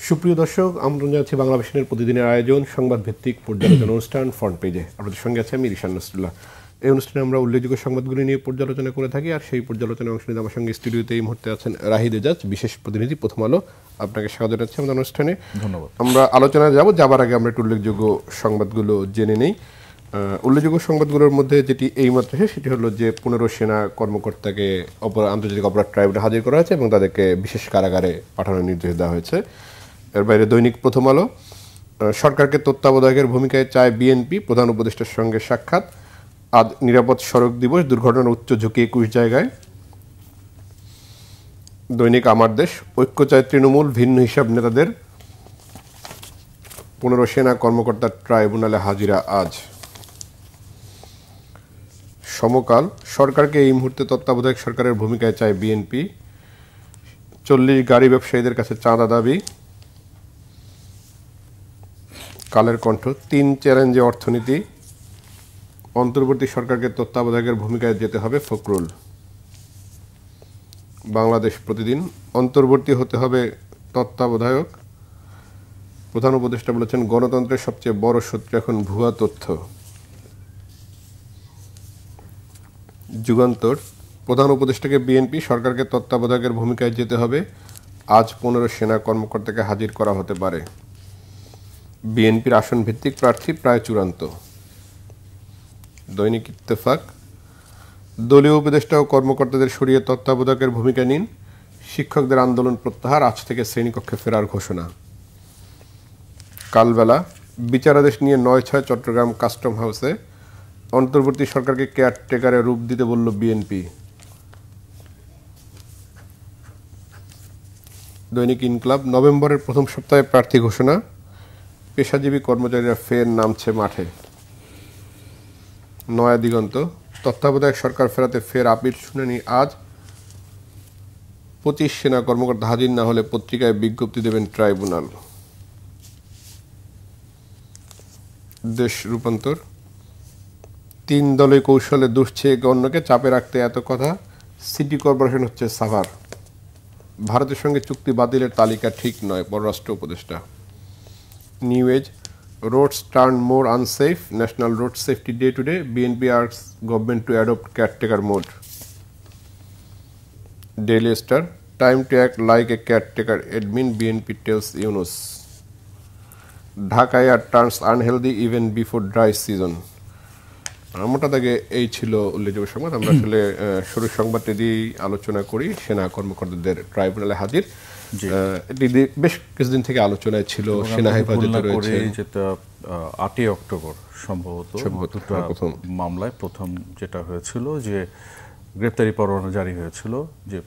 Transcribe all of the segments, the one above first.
সুপ্রিয় দর্শক, আমন্ত্রণ জানাচ্ছি বাংলা ভিশনের প্রতিদিনের আয়োজন সংবাদ ভিত্তিক পর্যালোচনা অনুষ্ঠান ফ্রন্ট পেজে। আপনাদের সঙ্গে আছে আমি রিশান নাসরুল্লাহ। এই অনুষ্ঠানে আমরা উল্লেখযোগ্য সংবাদগুলি নিয়ে পর্যালোচনা করে থাকি, আর সেই পর্যালোচনায় অংশ নিতে আমার সঙ্গে স্টুডিওতে এই মুহূর্তে আছেন রাহিদ এজাজ, বিশেষ প্রতিনিধি প্রথম আলো। আপনাকে স্বাগত জানাচ্ছি আমাদের অনুষ্ঠানে। ধন্যবাদ। আমরা আলোচনায় যাবার আগে আমরা একটু উল্লেখযোগ্য সংবাদগুলো জেনে নেই। উল্লেখযোগ্য সংবাদগুলোর মধ্যে যেটি এইমাত্র সেটি হলো যে 15 সেনা কর্মকর্তাকে আন্তর্জাতিক অপরাধ ট্রাইব্যুনালে হাজির করা হয়েছে এবং তাদেরকে বিশেষ কারাগারে পাঠানোর নির্দেশ দেওয়া হয়েছে। এর বাইরে দৈনিক প্রথম আলো, সরকারকে তত্ত্বাবধায়কের ভূমিকায় চায় বিএনপি, প্রধান উপদেষ্টার সঙ্গে সাক্ষাৎ। আজ নিরাপদ সড়ক দিবস, দুর্ঘটনার উচ্চ ঝুঁকি 21 জায়গায়। দৈনিক আমার দেশ, ঐক্য চায় তৃণমূল, ভিন্ন হিসাব নেতাদের। 15 সেনা কর্মকর্তার ট্রাইব্যুনালে হাজিরা আজ। সমকাল, সরকারকে এই মুহূর্তে তত্ত্বাবধায়ক সরকারের ভূমিকায় চায় বিএনপি। 40 গাড়ি ব্যবসায়ীদের কাছে চাঁদা দাবি। কালের কণ্ঠ, 3 চ্যালেঞ্জে অর্থনীতি। অন্তর্বর্তী সরকারকে তত্ত্বাবধায়কের ভূমিকায় যেতে হবে ফখরুল। বাংলাদেশ প্রতিদিন, অন্তর্বর্তী হতে হবে তত্ত্বাবধায়ক, প্রধান উপদেষ্টা বলেছেন গণতন্ত্রের সবচেয়ে বড় শত্রু এখন ভুয়া তথ্য। যুগান্তর, প্রধান উপদেষ্টাকে বিএনপি, সরকারকে তত্ত্বাবধায়কের ভূমিকায় যেতে হবে। আজ 15 সেনা কর্মকর্তাকে হাজির করা হতে পারে। বিএনপির আসন ভিত্তিক প্রার্থী প্রায় চূড়ান্ত। দৈনিক ইত্তেফাক, দলীয় উপদেষ্টা ও কর্মকর্তাদের সরিয়ে তত্ত্বাবধায়কের ভূমিকা নিন, শিক্ষকদের আন্দোলন প্রত্যাহার, আজ থেকে শ্রেণীকক্ষে ফেরার ঘোষণা। কালবেলা, বিচারাদেশ নিয়ে 9/6 চট্টগ্রাম কাস্টম হাউসে, অন্তর্বর্তী সরকারকে কেয়ারটেকারে রূপ দিতে বলল বিএনপি। দৈনিক ইনকলাব, নভেম্বরের প্রথম সপ্তাহে প্রার্থী ঘোষণা, পেশাজীবী কর্মচারীরা ফের নামছে মাঠে। নয়া দিগন্ত, তত্ত্বাবধায়ক সরকার ফেরাতে ফের আপিল শুনানি আজ। 25 সেনা কর্মকর্তা হাজির না হলে পত্রিকায় বিজ্ঞপ্তি দেবেন ট্রাইব্যুনাল। দেশ রূপান্তর, 3 দলই কৌশলে দুষছে একে অন্যকে, চাপে রাখতে এত কথা, সিটি কর্পোরেশন হচ্ছে সাভার। ভারতের সঙ্গে চুক্তি বাতিলের তালিকা ঠিক নয়, পররাষ্ট্র উপদেষ্টা। New age, roads turn more unsafe, National Road Safety Day today, BNP asks government to adopt caretaker mode. Daily Star, time to act like a caretaker admin, BNP tells Yunus. Dhaka air turns unhealthy even before dry season. মোটা দাগে এই ছিল উল্লেখযোগ্য সংবাদ। আমরা আসলে শুরু সংবাদটি দিয়ে আলোচনা করি সেনা কর্মকর্তাদের ট্রাইব্যুনালে হাজির। এটি বেশ কিছুদিন থেকে আলোচনায় ছিল, সেনা হেফাজতে রয়েছে। যেটা 8 অক্টোবর সম্ভবত প্রথম মামলায় প্রথম যেটা হয়েছিল যে গ্রেপ্তারি পরোয়ানা জারি হয়েছিল, যে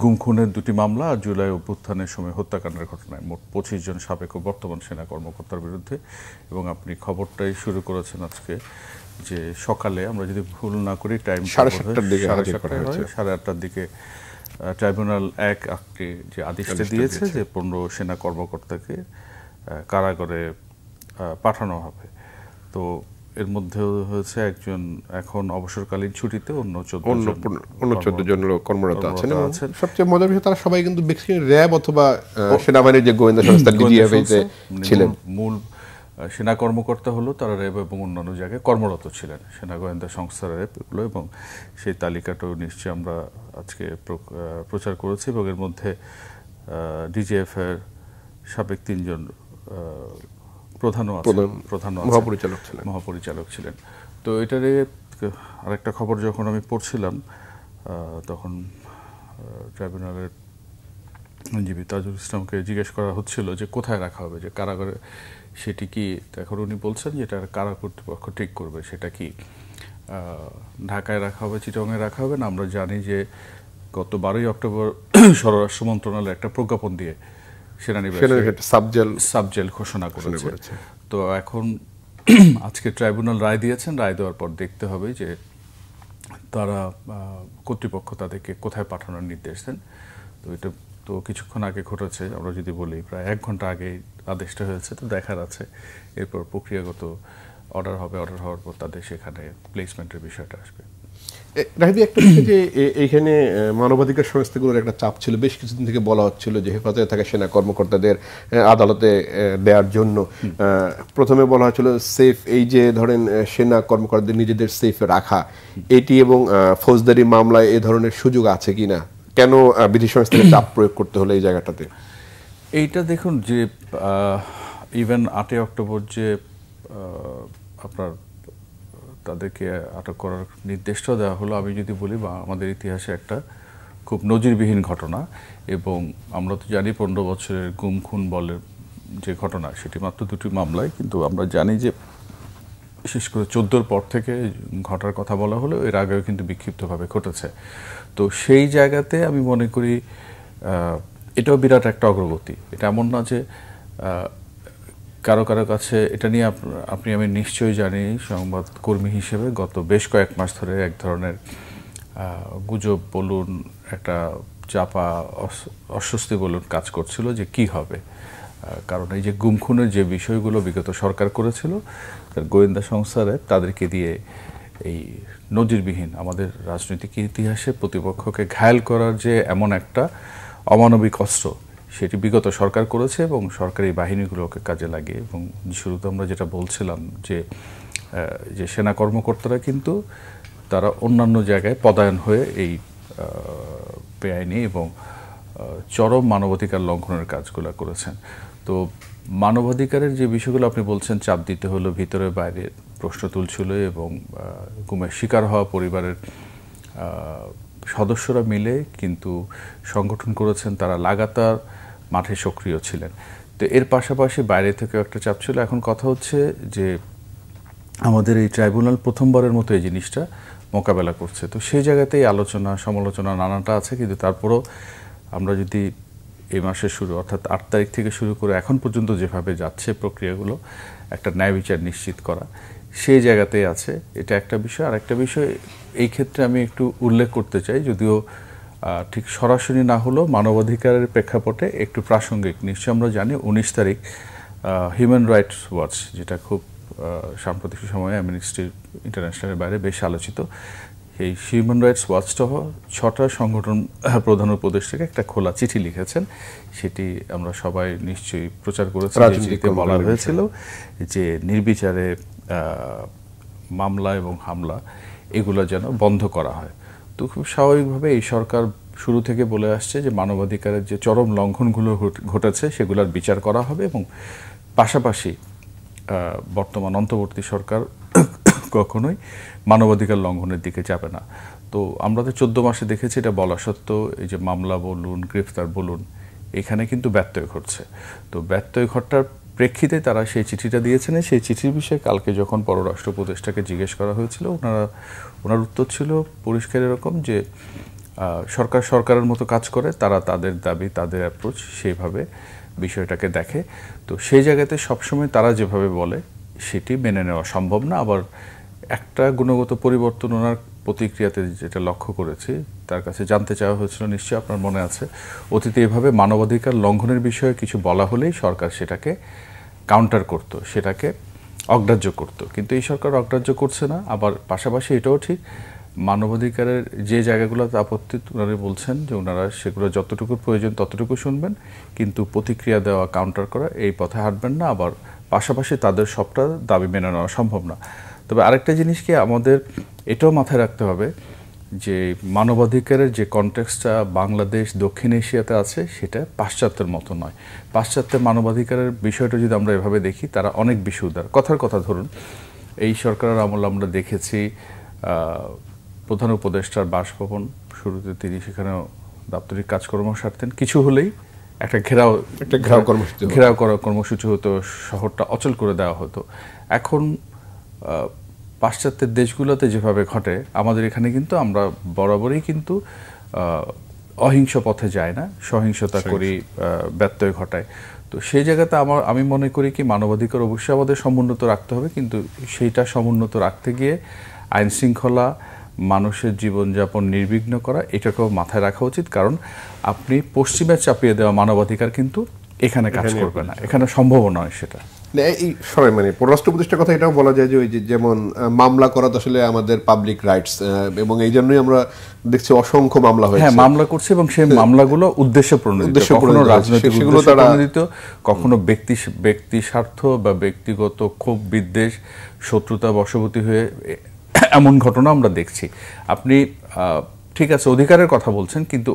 গুম খুনের 2টি মামলা আর জুলাই অভ্যুত্থানের সময় হত্যাকাণ্ডের ঘটনায় মোট 25 জন সাবেক ও বর্তমান সেনা কর্মকর্তার বিরুদ্ধে। এবং আপনি খবরটাই শুরু করেছেন আজকে যে সকালে, আমরা যদি ভুল না করি টাইম 8:30টার দিকে, 8:30টার দিকে ট্রাইব্যুনাল 1 যে আদেশটা দিয়েছে যে 15 সেনা কর্মকর্তাকে কারাগারে পাঠানো হবে। তো এর মধ্যে হয়েছে একজন এখন অবসরকালীন ছুটিতে, অন্য 14 জন কর্মরত আছেন। সবচেয়ে মজার বিষয়, তারা সবাই কিন্তু র্যাব অথবা সেনাবাহিনীর যে গোয়েন্দা সংস্থা ডিজিএফআইতে ছিলেন। মূল সেনা কর্মকর্তা হলো তারা র্যাব এবং অন্যান্য জায়গায় কর্মরত ছিলেন, সেনা গোয়েন্দা সংস্থার র্যাব এগুলো। এবং সেই তালিকাটাও নিশ্চয়ই আমরা আজকে প্রচার করেছি। এবং এর মধ্যে ডিজিএফ এর সাবেক 3 জন মহাপরিচালক ছিলেন। তো এটারে আরেকটা খবর যখন আমি পড়ছিলাম, তখন ট্রাইব্যুনালের আইনজীবী তাজুল ইসলামকে জিজ্ঞেস করা হচ্ছিল যে কোথায় রাখা হবে, যে কারাগারে, সেটি কি। এখন উনি বলছেন যে এটা কারা কর্তৃপক্ষ ঠিক করবে, সেটা কি ঢাকায় রাখা হবে, চিটাগংয়ে রাখা হবে না। আমরা জানি যে গত 12 অক্টোবর স্বরাষ্ট্র মন্ত্রণালয় একটা প্রজ্ঞাপন দিয়ে সেনানিবাসে সাবজেল ঘোষণা করেছে। তো এখন আজকে ট্রাইব্যুনাল রায় দিয়েছেন, রায় দেওয়ার পর দেখতে হবে যে তারা কর্তৃপক্ষ তাদেরকে কোথায় পাঠানোর নির্দেশ দেন। তো এটা তো কিছুক্ষণ আগে ঘটেছে, আমরা যদি বলি প্রায় 1 ঘন্টা আগে আদেশটা হয়েছে। তো দেখার আছে এরপর প্রক্রিয়াগত অর্ডার হবে, অর্ডার হওয়ার পর তাদের সেখানে প্লেসমেন্টের বিষয়টা আসবে। রাহিবি, একটা বিষয় যে এইখানে মানবাধিকার সংস্থাগুলোর একটা চাপ ছিল, বেশ কিছুদিন থেকে বলা হচ্ছিল যে হেফাজতে থাকা সেনা কর্মকর্তাদের আদালতে দেওয়ার জন্য। প্রথমে বলা হচ্ছিল সেফ, এই যে ধরেন সেনা কর্মকর্তাদের নিজেদের সেফে রাখা, এটি এবং ফৌজদারি মামলায় এ ধরনের সুযোগ আছে কিনা, কেন বিধি সংস্থাকে চাপ প্রয়োগ করতে হলো এই জায়গাটাতে? এইটা দেখুন যে ইভেন 8ই অক্টোবর যে আপনার তাদেরকে আটক করার নির্দেশটাও দেওয়া হলো, আমি যদি বলি বা আমাদের ইতিহাসে একটা খুব নজিরবিহীন ঘটনা। এবং আমরা তো জানি 15 বছরের গুম খুন বলে যে ঘটনা, সেটি মাত্র 2টি মামলায়, কিন্তু আমরা জানি যে বিশেষ করে 14-র পর থেকে ঘটার কথা বলা হলেও এর আগেও কিন্তু বিক্ষিপ্তভাবে ঘটেছে। তো সেই জায়গাতে আমি মনে করি এটাও বিরাট একটা অগ্রগতি। এটা এমন না যে কারো কারো কাছে এটা নিয়ে আপনি আমি নিশ্চয়ই জানি সংবাদকর্মী হিসেবে গত বেশ কয়েক মাস ধরে এক ধরনের গুজব বলুন, একটা চাপা অস্বস্তি বলুন কাজ করছিল যে কি হবে। কারণ এই যে গুম খুনের যে বিষয়গুলো বিগত সরকার করেছিল, গোয়েন্দা সংস্থারে তাদেরকে দিয়ে এই নজিরবিহীন আমাদের রাজনৈতিক ইতিহাসে প্রতিপক্ষকে ঘায়েল করার যে এমন একটা অমানবিক অস্ত্র, সেটি বিগত সরকার করেছে এবং সরকারি বাহিনীগুলোকে কাজে লাগিয়ে। এবং শুরুতে আমরা যেটা বলছিলাম যে সেনা কর্মকর্তারা কিন্তু তারা অন্যান্য জায়গায় পদায়ন হয়ে এই বেআইনি এবং চরম মানবাধিকার লঙ্ঘনের কাজগুলো করেছেন। তো মানবাধিকারের যে বিষয়গুলো আপনি বলছেন চাপ দিতে হলো, ভিতরে বাইরে প্রশ্ন তুলছিল এবং গুমের শিকার হওয়া পরিবারের সদস্যরা মিলে কিন্তু সংগঠন করেছেন, তারা লাগাতার মাঠে সক্রিয় ছিলেন। তো এর পাশাপাশি বাইরে থেকে একটা চাপ ছিল। এখন কথা হচ্ছে যে আমাদের এই ট্রাইব্যুনাল প্রথমবারের মতো এই জিনিসটা মোকাবেলা করছে। তো সেই জায়গাতেই আলোচনা সমালোচনা নানাটা আছে, কিন্তু তারপরও আমরা যদি এই মাসের শুরু অর্থাৎ 8 তারিখ থেকে শুরু করে এখন পর্যন্ত যেভাবে যাচ্ছে প্রক্রিয়াগুলো, একটা ন্যায় বিচার নিশ্চিত করা, সেই জায়গাতেই আছে। এটা একটা বিষয়। আর একটা বিষয় এই ক্ষেত্রে আমি একটু উল্লেখ করতে চাই, যদিও ঠিক সরাসরি না হলেও মানবাধিকারের প্রেক্ষাপটে একটু প্রাসঙ্গিক। নিশ্চয়ই আমরা জানি 19 তারিখ হিউম্যান রাইটস ওয়াচ, যেটা খুব সাম্প্রতিক সময়ে অ্যামনেস্টি ইন্টারন্যাশনালের বাইরে বেশ আলোচিত, এই হিউম্যান রাইটস ওয়াচসহ 6টা সংগঠন প্রধান উপদেষ্টাকে একটা খোলা চিঠি লিখেছেন। সেটি আমরা সবাই নিশ্চয়ই প্রচার করেছি। বলা হয়েছিল যে নির্বিচারে মামলা এবং হামলা এগুলো যেন বন্ধ করা হয়। তো খুব স্বাভাবিকভাবে এই সরকার শুরু থেকে বলে আসছে যে মানবাধিকারের যে চরম লঙ্ঘনগুলো ঘটেছে সেগুলোর বিচার করা হবে এবং পাশাপাশি বর্তমান অন্তর্বর্তী সরকার কখনোই মানবাধিকার লঙ্ঘনের দিকে যাবে না। তো আমরা তো 14 মাসে দেখেছি এটা বলা সত্ত্বেও এই যে মামলা বলুন, গ্রেফতার বলুন, এখানে কিন্তু ব্যত্যয় ঘটছে। তো ব্যত্যয় ঘটার প্রেক্ষিতে তারা সেই চিঠিটা দিয়েছেন। সেই চিঠির বিষয়ে কালকে যখন পররাষ্ট্র উপদেষ্টাকে জিজ্ঞেস করা হয়েছিল, ওনার উত্তর ছিল পরিষ্কার এরকম যে সরকার সরকারের মতো কাজ করে, তারা তাদের দাবি তাদের অ্যাপ্রোচ সেইভাবে বিষয়টাকে দেখে। তো সেই জায়গাতে সবসময় তারা যেভাবে বলে সেটি মেনে নেওয়া সম্ভব না। আবার একটা গুণগত পরিবর্তন ওনার প্রতিক্রিয়াতে যেটা লক্ষ্য করেছি, তার কাছে জানতে চাওয়া হয়েছিল, নিশ্চয়ই আপনার মনে আছে, অতীতে এভাবে মানবাধিকার লঙ্ঘনের বিষয়ে কিছু বলা হলেই সরকার সেটাকে কাউন্টার করত, সেটাকে অগ্রাহ্য করত। কিন্তু এই সরকার অগ্রাহ্য করছে না। আবার পাশাপাশি এটাও ঠিক, মানবাধিকারের যে জায়গাগুলোতে আপত্তি ওনারা বলছেন যে ওনারা সেগুলো যতটুকু প্রয়োজন ততটুকু শুনবেন, কিন্তু প্রতিক্রিয়া দেওয়া, কাউন্টার করা এই পথে হাঁটবেন না। আবার পাশাপাশি তাদের সবটা দাবি মেনে নেওয়া সম্ভব না। তবে আরেকটা জিনিস কি আমাদের এটাও মাথায় রাখতে হবে যে মানবাধিকারের যে কনটেক্সটটা বাংলাদেশ দক্ষিণ এশিয়াতে আছে সেটা পাশ্চাত্যের মতো নয়। পাশ্চাত্যের মানবাধিকারের বিষয়টা যদি আমরা এভাবে দেখি, তারা অনেক বেশি উদার। কথার কথা ধরুন, এই সরকারের আমলে আমরা দেখেছি প্রধান উপদেষ্টার বাসভবন, শুরুতে তিনি সেখানে দাপ্তরিক কাজকর্ম সারতেন, কিছু হলেই একটা ঘেরাও করা কর্মসূচি হতো, শহরটা অচল করে দেওয়া হতো। এখন পাশ্চাত্যের দেশগুলোতে যেভাবে ঘটে, আমাদের এখানে কিন্তু আমরা বরাবরই কিন্তু অহিংস পথে যাই না, সহিংসতা করি, ব্যত্যয় ঘটায়। তো সেই জায়গাতে আমি মনে করি কি মানবাধিকার অবশ্যই আমাদের সমুন্নত রাখতে হবে, কিন্তু সেইটা সমুন্নত রাখতে গিয়ে আইন শৃঙ্খলা, মানুষের জীবনযাপন নির্বিঘ্ন করা, এটাকেও মাথায় রাখা উচিত। কারণ আপনি পশ্চিমে চাপিয়ে দেওয়া মানবাধিকার কিন্তু এখানে কাজ করবে না, এখানে সম্ভব নয় সেটা। না, এই সবাই মানে পররাষ্ট্র উপদেষ্টার কথা এটাও বলা যায় যে ওই যে যেমন মামলা করা তো আসলে আমাদের পাবলিক রাইটস, এবং এই জন্যই আমরা দেখছি অসংখ্য মামলা হ্যাঁ হয়েছে। মামলা করছে এবং সেই মামলাগুলো উদ্দেশ্য প্রণোদিত, কখনো রাজনৈতিক উদ্দেশ্য প্রণোদিত, কখনো ব্যক্তি স্বার্থ বা ব্যক্তিগত ক্ষোভ বিদ্বেষ শত্রুতা বশবর্তী হয়ে এমন ঘটনা আমরা দেখছি। আপনি ঠিক আছে অধিকারের কথা বলছেন, কিন্তু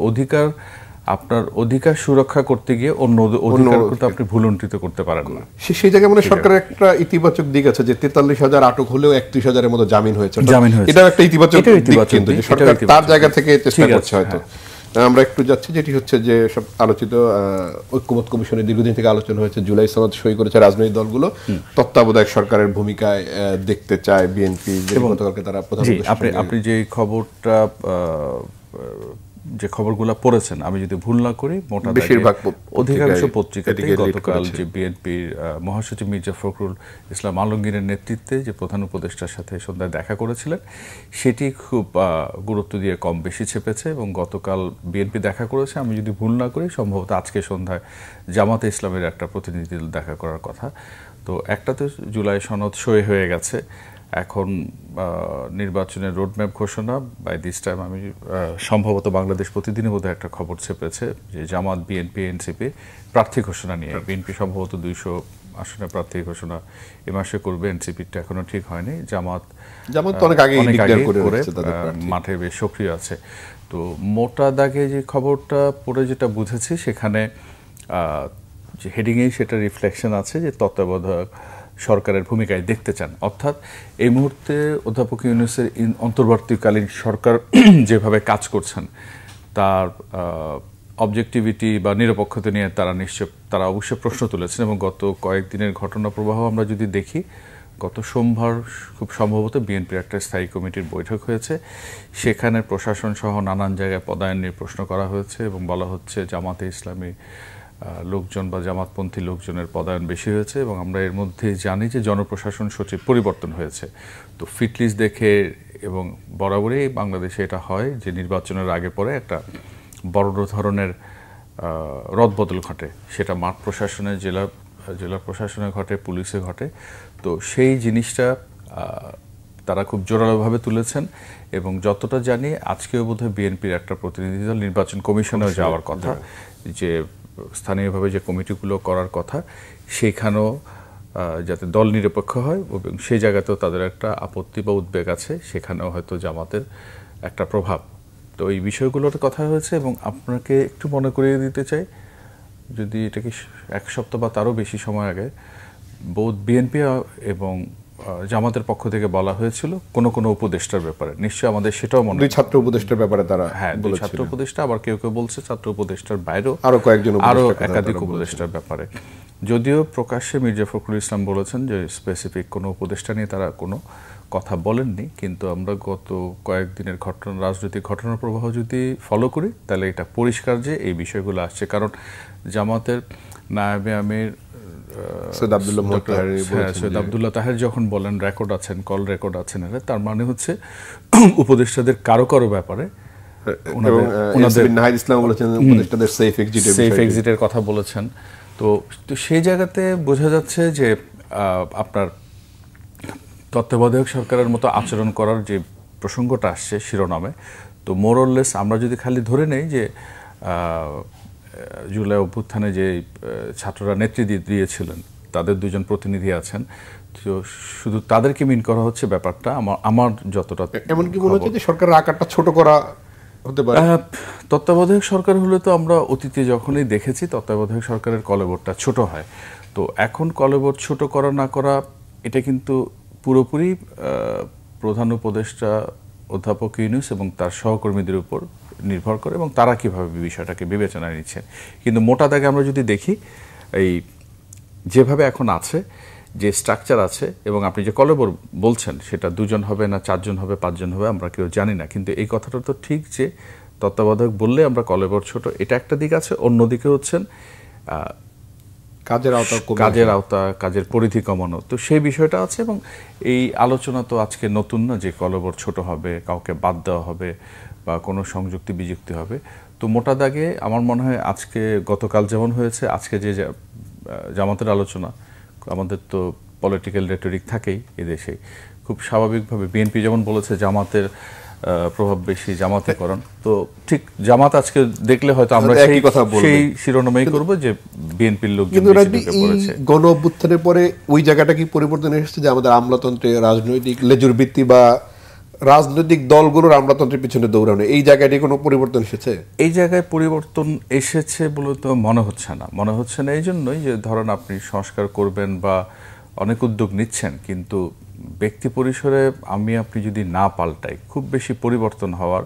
আপনার অধিকার সুরক্ষা করতে গিয়ে অন্য অধিকারকে আপনি ভুলুণ্ঠিত করতে পারেন না। সেই জায়গায় মানে সরকারের একটা ইতিবাচক দিক আছে যে 43,000 আটক হলেও 31,000-এর মতো জামিন হয়েছে। এটাও একটা ইতিবাচক দিক, কিন্তু সরকার তার জায়গা থেকে চেষ্টা করছে হয়তো। আমরা একটু যাচ্ছি, যেটি হচ্ছে যে সব আলোচিত ঐক্যমত কমিশনে দীর্ঘদিন থেকে আলোচনা হয়েছে, জুলাই সনদ সই করেছে রাজনৈতিক দলগুলো, তত্ত্বাবধায়ক সরকারের ভূমিকায় দেখতে চায় বিএনপি, গতকালকে তারা প্রধান। আপনি যে খবরটা যে খবরগুলো পড়েছেন, আমি যদি ভুল না করি মোটা বেশিরভাগ অধিকাংশ পত্রিকাতে গতকাল যে বিএনপির মহাসচিব মির্জা ফখরুল ইসলাম আলমগীরের নেতৃত্বে যে প্রধান উপদেষ্টার সাথে সন্ধ্যায় দেখা করেছিলেন, সেটি খুব গুরুত্ব দিয়ে কম বেশি ছেপেছে এবং গতকাল বিএনপি দেখা করেছে, আমি যদি ভুল না করি সম্ভবত আজকে সন্ধ্যায় জামাতে ইসলামের একটা প্রতিনিধি দল দেখা করার কথা। তো একটাতে জুলাই সনদ সই হয়ে গেছে, এখন নির্বাচনের রোডম্যাপ ঘোষণা বাই দিস টাইম। আমি সম্ভবত বাংলাদেশ প্রতিদিনে বোধহয় একটা খবর ছেপেছে যে জামাত, বিএনপি, এনসিপি প্রার্থী ঘোষণা নিয়ে, বিএনপি সম্ভবত 200 আসনে প্রার্থী ঘোষণা এ মাসে করবে, এনসিপিটা এখনো ঠিক হয়নি, জামাত অনেক আগে করে মাঠে বেশ সক্রিয় আছে। তো মোটা দাগে যে খবরটা পড়ে যেটা বুঝেছি, সেখানে যে হেডিংয়েই সেটা রিফ্লেকশন আছে যে তত্ত্বাবধায়ক সরকারের ভূমিকায় দেখতে চান, অর্থাৎ এই মুহূর্তে অধ্যাপক ইউনূসের অন্তর্বর্তীকালীন সরকার যেভাবে কাজ করছেন তার অবজেক্টিভিটি বা নিরপেক্ষতা নিয়ে তারা অবশ্যই প্রশ্ন তুলেছেন। এবং গত কয়েকদিনের ঘটনা প্রবাহ আমরা যদি দেখি, গত সোমবার খুব সম্ভবত বিএনপির একটা স্থায়ী কমিটির বৈঠক হয়েছে, সেখানে প্রশাসন সহ নানান জায়গায় পদায়ন নিয়ে প্রশ্ন করা হয়েছে এবং বলা হচ্ছে জামাতে ইসলামী লোকজন বা জামাতপন্থী লোকজনের পদায়ন বেশি হয়েছে। এবং আমরা এর মধ্যে জানি যে জনপ্রশাসন সচিব পরিবর্তন হয়েছে। তো ফিটলিস্ট দেখে, এবং বরাবরই বাংলাদেশে এটা হয় যে নির্বাচনের আগে পরে একটা বড় ধরনের রদবদল ঘটে, সেটা মাঠ প্রশাসনে, জেলা প্রশাসনে ঘটে, পুলিশে ঘটে। তো সেই জিনিসটা তারা খুব জোরালোভাবে তুলেছেন। এবং যতটা জানি আজকেও বোধহয় বিএনপির একটা প্রতিনিধি দল নির্বাচন কমিশনেও যাওয়ার কথা, যে স্থানীয়ভাবে যে কমিটিগুলো করার কথা সেখানেও যাতে দল নিরপেক্ষ হয়, এবং সেই জায়গাতেও তাদের একটা আপত্তি বা উদ্বেগ আছে, সেখানেও হয়তো জামাতের একটা প্রভাব। তো এই বিষয়গুলোর কথা হয়েছে। এবং আপনাকে একটু মনে করিয়ে দিতে চাই, যদি এটাকে 1 সপ্তাহ বা তারও বেশি সময় আগে বোধ বিএনপি এবং জামাতের পক্ষ থেকে বলা হয়েছিল কোনো উপদেষ্টার ব্যাপারে, নিশ্চয়ই আমাদের সেটাও মনে, দুই ছাত্র উপদেষ্টার ব্যাপারে তারা, হ্যাঁ, দুই ছাত্র উপদেষ্টা, আবার কেউ কেউ বলছে ছাত্র উপদেষ্টার বাইরেও আরো একাধিক উপদেষ্টার ব্যাপারে। যদিও প্রকাশ্যে মির্জা ফখরুল ইসলাম বলেছেন যে স্পেসিফিক কোনো উপদেষ্টা নিয়ে তারা কোনো কথা বলেননি, কিন্তু আমরা গত কয়েকদিনের রাজনৈতিক ঘটনার প্রবাহ যদি ফলো করি, তাহলে এটা পরিষ্কার যে এই বিষয়গুলো আসছে। কারণ জামাতের নায়েবে আমির সৈয়দ আব্দুল্লাহ তাহের যখন বলেন রেকর্ড আছেন, কল রেকর্ড আছেন, তার মানে হচ্ছে উপদেষ্টাদের কারো ব্যাপারে সেফ এক্সিটের কথা বলেছেন। তো সেই জায়গাতে বোঝা যাচ্ছে যে আপনার তত্ত্বাবধায়ক সরকারের মতো আচরণ করার যে প্রসঙ্গটা আসছে শিরোনামে, তো মোরলেস আমরা যদি খালি ধরে নেই যে জুলাই অভ্যুত্থানে যে ছাত্ররা নেতৃত্ব দিয়েছিলেন তাদের 2জন প্রতিনিধি আছেন, তো শুধু তাদেরকে মিন করা হচ্ছে ব্যাপারটা আমার যতটা, এমনকি মনে হচ্ছে যে সরকারের আকারটা ছোট করা হতে পারে। তত্ত্বাবধায়ক সরকার হলে তো আমরা অতীতে যখনই দেখেছি তত্ত্বাবধায়ক সরকারের কলেবরটা ছোট হয়। তো এখন কলেবর ছোট করা না করা এটা কিন্তু পুরোপুরি প্রধান উপদেষ্টা অধ্যাপক ইউনূস এবং তার সহকর্মীদের উপর নির্ভর করে এবং তারা কীভাবে বিষয়টাকে বিবেচনায় নিচ্ছেন। কিন্তু মোটা দাগে আমরা যদি দেখি, এই যেভাবে এখন আছে, যে স্ট্রাকচার আছে, এবং আপনি যে কলেবর বলছেন সেটা 2জন হবে না 4জন হবে 5জন হবে আমরা কেউ জানি না, কিন্তু এই কথাটা তো ঠিক যে তত্ত্বাবধায়ক বললে আমরা কলেবর ছোট, এটা একটা দিক আছে। অন্যদিকে হচ্ছেন কাজের আওতা, কাজের পরিধি কমানো, তো সেই বিষয়টা আছে। এবং এই আলোচনা তো আজকে নতুন না যে কলেবর ছোট হবে, কাউকে বাদ দেওয়া হবে বা কোনো সংযুক্তি বিযুক্তি হবে। তো মোটা দাগে আমার মনে হয় আজকে, গতকাল যেমন হয়েছে, আজকে যে জামাতের আলোচনা আমাদের তো পলিটিক্যাল রেটরিক থাকেই এদেশে, খুব স্বাভাবিকভাবে বিএনপি যেমন বলেছে জামাতের প্রভাব বেশি, জামাতেকরণ, তো ঠিক জামাত আজকে দেখলে হয়তো আমরা সেই শিরোনামেই করব যে বিএনপির লোক গণ অভ্যুত্থানের পরে ওই জায়গাটা কি পরিবর্তন এসেছে যে আমাদের আমলাতন্ত্রে রাজনৈতিক লেজুর ভিত্তি বা রাজনৈতিক দলগুলোর আমলাতন্ত্রের পিছনে দৌড়ানো, এই জায়গাটি কোনো পরিবর্তন এসেছে? এই জায়গায় পরিবর্তন এসেছে বলে তো মনে হচ্ছে না এই জন্যই যে ধরেন আপনি সংস্কার করবেন বা অনেক উদ্যোগ নিচ্ছেন, কিন্তু ব্যক্তি পরিসরে আপনি যদি না পাল্টাই খুব বেশি পরিবর্তন হওয়ার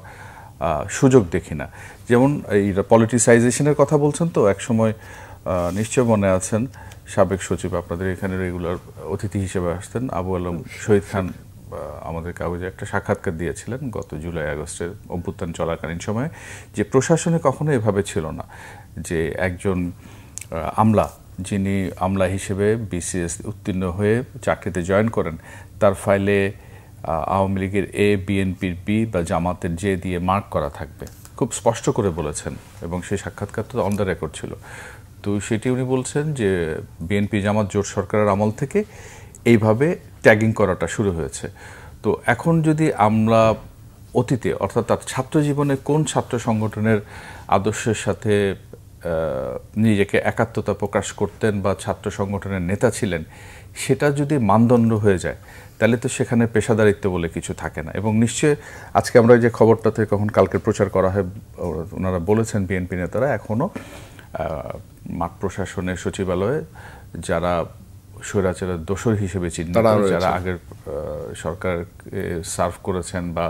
সুযোগ দেখি না। যেমন এই পলিটিসাইজেশনের কথা বলছেন, তো একসময় নিশ্চয় মনে আছেন সাবেক সচিব আপনাদের এখানে রেগুলার অতিথি হিসেবে আসতেন আবু আলম শহীদ খান আমাদের কাগজে একটা সাক্ষাৎকার দিয়েছিলেন গত জুলাই আগস্টের অভ্যুত্থান চলাকালীন সময়ে, যে প্রশাসনে কখনো এভাবে ছিল না যে একজন আমলা যিনি আমলা হিসেবে বিসিএস উত্তীর্ণ হয়ে চাকরিতে জয়েন করেন, তার ফাইলে আওয়ামী লীগের এ, বিএনপির বি বা জামাতের জে দিয়ে মার্ক করা থাকবে, খুব স্পষ্ট করে বলেছেন, এবং সেই সাক্ষাৎকার তো অন দ্য রেকর্ড ছিল। তো সেটি উনি বলছেন যে বিএনপি জামাত জোট সরকারের আমল থেকে এইভাবে ট্যাগিং করাটা শুরু হয়েছে। তো এখন যদি আমরা অতীতে অর্থাৎ তার ছাত্র জীবনে কোন ছাত্র সংগঠনের আদর্শের সাথে নিজেকে একাত্মতা প্রকাশ করতেন বা ছাত্র সংগঠনের নেতা ছিলেন, সেটা যদি মানদণ্ড হয়ে যায় তাহলে তো সেখানে পেশাদারিত্ব বলে কিছু থাকে না। এবং নিশ্চয়ই আজকে আমরা যে খবরটাতে কখন কালকে প্রচার করা হয়, ওনারা বলেছেন বিএনপি নেতারা এখনও মাঠ প্রশাসনের সচিবালয়ে যারা স্বৈরাচারের দোসর হিসেবে চিহ্নিত, যারা আগের সরকার সার্ভ করেছেন বা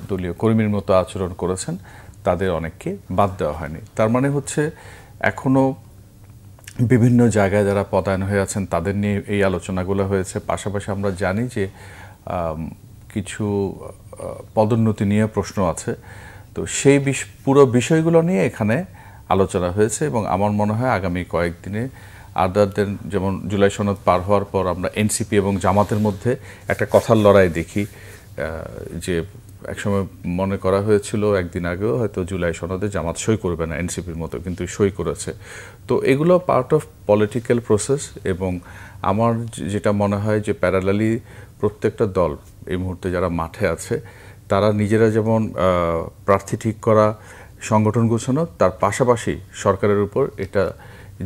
দলীয় কর্মীর মতো আচরণ করেছেন, তাদের অনেককে বাদ দেওয়া হয়নি। তার মানে হচ্ছে এখনও বিভিন্ন জায়গায় যারা পদায়ন হয়ে আছেন তাদের নিয়ে এই আলোচনাগুলো হয়েছে। পাশাপাশি আমরা জানি যে কিছু পদোন্নতি নিয়ে প্রশ্ন আছে, তো সেই পুরো বিষয়গুলো নিয়ে এখানে আলোচনা হয়েছে। এবং আমার মনে হয় আগামী কয়েকদিনে আদার দেন, যেমন জুলাই সনদ পার হওয়ার পর আমরা এনসিপি এবং জামাতের মধ্যে একটা কথার লড়াই দেখি, যে একসময় মনে করা হয়েছিল একদিন আগেও হয়তো জুলাই সনদে জামাত সই করবে না এনসিপির মতো, কিন্তু সই করেছে। তো এগুলো পার্ট অফ পলিটিক্যাল প্রসেস, এবং আমার যেটা মনে হয় যে প্যারালালি প্রত্যেকটা দল এই মুহূর্তে যারা মাঠে আছে তারা নিজেরা যেমন প্রার্থী ঠিক করা, সংগঠন গোছানো, তার পাশাপাশি সরকারের উপর এটা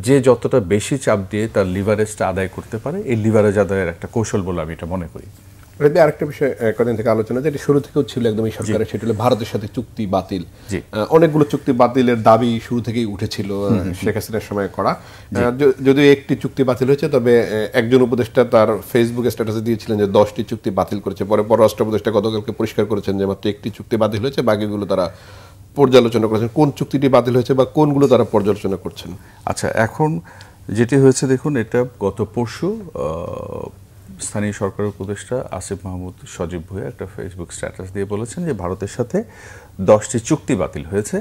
যে যতটা বেশি চাপ দিয়ে তার লিভারেজটা আদায় করতে পারে, এই লিভারেজ আদায়ের একটা কৌশল বলে আমি এটা মনে করি। আরেকটা বিষয় কদিন থেকে আলোচনা, যেটা শুরু থেকেও ছিল একদমই সরকারের, সেটা হলো ভারতের সাথে চুক্তি বাতিল। অনেকগুলো চুক্তি বাতিলের দাবি শুরু থেকেই উঠেছিল শেখ হাসিনার সময় করা। যদিও একটি চুক্তি বাতিল হয়েছে, তবে একজন উপদেষ্টা তার ফেসবুক স্ট্যাটাসে দিয়েছিলেন যে 10টি চুক্তি বাতিল করেছে। পরে পররাষ্ট্র উপদেষ্টা গতকালকে পরিষ্কার করেছেন যে মাত্র একটি চুক্তি বাতিল হয়েছে, বাকিগুলো তারা পর্যালোচনা করেছেন। কোন চুক্তিটি বাতিল হয়েছে বা কোনগুলো তারা পর্যালোচনা করছেন? আচ্ছা, এখন যেটি হয়েছে দেখুন, এটা গত পরশু স্থানীয় সরকারের উপদেষ্টা আসিফ মাহমুদ সজীব ভুঁইয়া একটা ফেসবুক স্ট্যাটাস দিয়ে বলেছেন যে ভারতের সাথে 10টি চুক্তি বাতিল হয়েছে,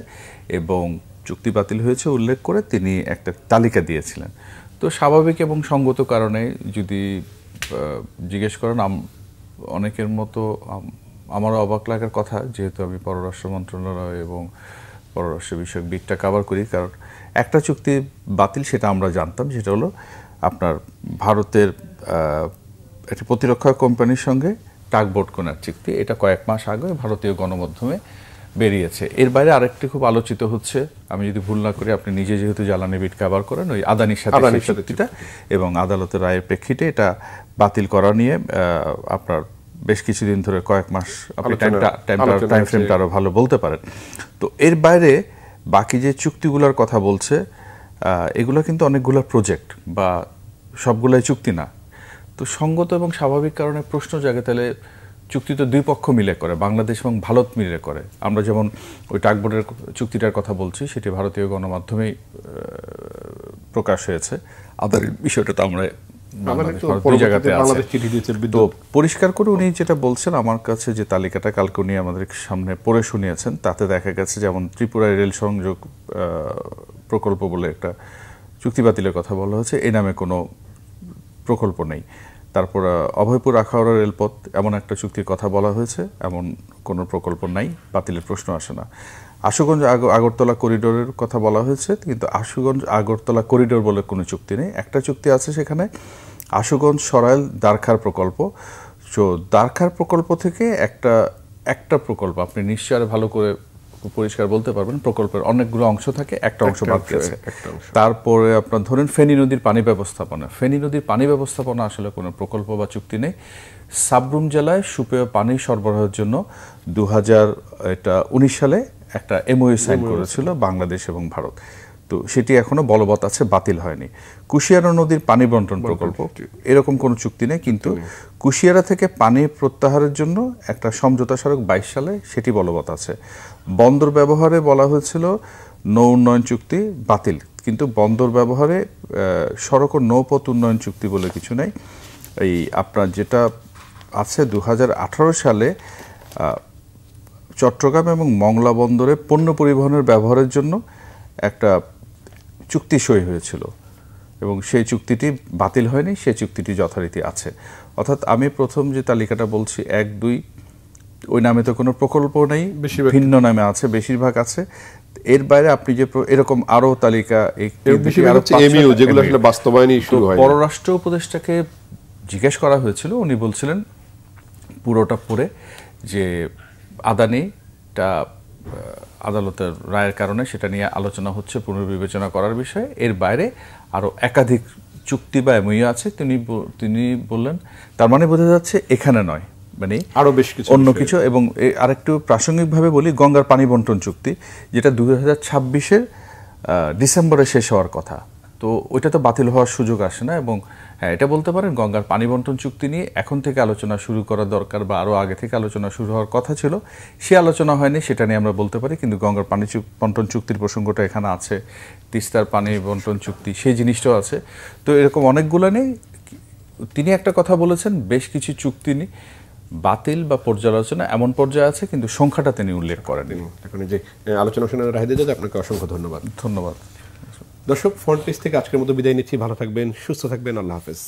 এবং চুক্তি বাতিল হয়েছে উল্লেখ করে তিনি একটা তালিকা দিয়েছিলেন। তো স্বাভাবিক এবং সঙ্গত কারণে যদি জিজ্ঞেস করেন, অনেকের মতো আমারও অবাক লাগার কথা, যেহেতু আমি পররাষ্ট্র মন্ত্রণালয় এবং পররাষ্ট্র বিষয়ক দিকটা কভার করি। কারণ একটা চুক্তি বাতিল সেটা আমরা জানতাম, সেটা হলো আপনার ভারতের একটি প্রতিরক্ষা কোম্পানির সঙ্গে টাগবোট কেনার চুক্তি। এটা কয়েক মাস আগে ভারতীয় গণমাধ্যমে বেরিয়েছে। এর বাইরে আরেকটি খুব আলোচিত হচ্ছে, আমি যদি ভুল না করি, আপনি নিজে যেহেতু জ্বালানি বিট কভার করেন, ওই আদানির সাথে চুক্তিটা, এবং আদালতের রায়ের প্রেক্ষিতে এটা বাতিল করা নিয়ে আপনার বেশ কিছুদিন ধরে, কয়েক মাস, আপনি টাইম ফ্রেমটা আরো ভালো বলতে পারেন। তো এর বাইরে বাকি যে চুক্তিগুলোর কথা বলছে, এগুলো কিন্তু অনেকগুলো প্রজেক্ট বা সবগুলাই চুক্তি না। তো সঙ্গত এবং স্বাভাবিক কারণে প্রশ্ন জাগে, তাহলে চুক্তি তো দুই পক্ষ মিলে করে, বাংলাদেশ এবং ভারত মিলে করে। আমরা যেমন ওই টাগবোটের চুক্তিটার কথা বলছি, সেটি ভারতীয় গণমাধ্যমেই প্রকাশ হয়েছে। আদারের বিষয়টা তো আমরা তো পরিষ্কার করে উনি যেটা বলছেন, আমার কাছে যে তালিকাটা কালকে উনি আমাদের সামনে পড়ে শুনিয়েছেন, তাতে দেখা গেছে যেমন ত্রিপুরায় রেল সংযোগ প্রকল্প বলে একটা চুক্তি বাতিলের কথা বলা হয়েছে, এই নামে কোনো প্রকল্প নেই। তারপর অভয়পুর আখাউড়া রেলপথ এমন একটা চুক্তির কথা বলা হয়েছে, এমন কোনো প্রকল্প নাই, বাতিলের প্রশ্ন আসে না। আশুগঞ্জ আগরতলা করিডোরের কথা বলা হয়েছে, কিন্তু আশুগঞ্জ আগরতলা করিডোর বলে কোনো চুক্তি নেই। একটা চুক্তি আছে সেখানে, আশুগঞ্জ সরাইল দারখার প্রকল্প। তো দারখার প্রকল্প থেকে একটা প্রকল্প আপনি নিশ্চয় ভালো করে পরিষ্কার বলতে পারবেন, প্রকল্পের অনেকগুলো অংশ থাকে, একটা অংশ বাদ গেছে। তারপরে আপনার ধরেন ফেনী নদীর পানি ব্যবস্থাপনা, ফেনী নদীর পানি ব্যবস্থাপনা আসলে কোনো প্রকল্প বা চুক্তি নেই। সাবরুম জেলায় সুপেয় পানি সরবরাহের জন্য 2019 সালে একটা এমওইউ সাইন করেছিল বাংলাদেশ এবং ভারত, তো সেটি এখনো বলবৎ আছে, বাতিল হয়নি। কুশিয়ারা নদীর পানি বন্টন প্রকল্প, এরকম কোনো চুক্তি নেই, কিন্তু কুশিয়ারা থেকে পানি প্রত্যাহারের জন্য একটা সমঝোতা স্মারক 22 সালে, সেটি বলবৎ আছে। বন্দর ব্যবহারে বলা হয়েছিল নৌ উন্নয়ন চুক্তি, বাতিল, কিন্তু বন্দর ব্যবহারে সড়ক ও নৌপথ উন্নয়ন চুক্তি বলে কিছু নেই। এই আপনার যেটা আছে 2018 সালে চট্টগ্রাম এবং মংলা বন্দরে পণ্য পরিবহনের ব্যবহারের জন্য একটা চুক্তি সই হয়েছিল এবং সেই চুক্তিটি বাতিল হয়নি, সেই চুক্তিটি যথারীতি আছে। অর্থাৎ আমি প্রথম যে তালিকাটা বলছি 1, 2, ওই নামে তো কোনো প্রকল্প নেই, ভিন্ন নামে আছে, বেশিরভাগ আছে। এর বাইরে আপনি যে এরকম আরো তালিকা, যেগুলো আসলে বাস্তবায়নই শুরু হয়। পররাষ্ট্র উপদেষ্টাকে জিজ্ঞেস করা হয়েছিল, উনি বলছিলেন পুরোটা পড়ে যে আদানিটা আদালতের রায়ের কারণে সেটা নিয়ে আলোচনা হচ্ছে, পুনর্বিবেচনা করার বিষয়ে। এর বাইরে আরো একাধিক চুক্তি বা এমওইউ আছে। তিনি বললেন, তার মানে বোঝা যাচ্ছে এখানে নয়, মানে আরো বেশ কিছু অন্য কিছু। এবং আরেকটু প্রাসঙ্গিকভাবে বলি, গঙ্গার পানি বন্টন চুক্তি, যেটা 2026-এর ডিসেম্বরে শেষ হওয়ার কথা, তো ওইটা তো বাতিল হওয়ার সুযোগ আসে না। এবং হ্যাঁ, এটা বলতে পারেন গঙ্গার পানি বন্টন চুক্তি নিয়ে এখন থেকে আলোচনা শুরু করা দরকার, বা আরও আগে থেকে আলোচনা শুরু হওয়ার কথা ছিল, সে আলোচনা হয়নি, সেটা নিয়ে আমরা বলতে পারি। কিন্তু গঙ্গার পানি বন্টন চুক্তির প্রসঙ্গটা এখানে আছে, তিস্তার পানি বন্টন চুক্তি, সেই জিনিসটাও আছে। তো এরকম অনেকগুলো নেই। তিনি একটা কথা বলেছেন, বেশ কিছু চুক্তি নেই বাতিল বা পর্যালোচনা এমন পর্যায়ে আছে, কিন্তু সংখ্যাটা তিনি উল্লেখ করেননি। এখন যে আলোচনা শোনার রায় দিতে আপনাকে অসংখ্য ধন্যবাদ। ধন্যবাদ। দর্শক, ফ্রন্ট পেজ থেকে আজকের মতো বিদায় নিচ্ছি। ভালো থাকবেন, সুস্থ থাকবেন, আল্লাহ হাফেজ।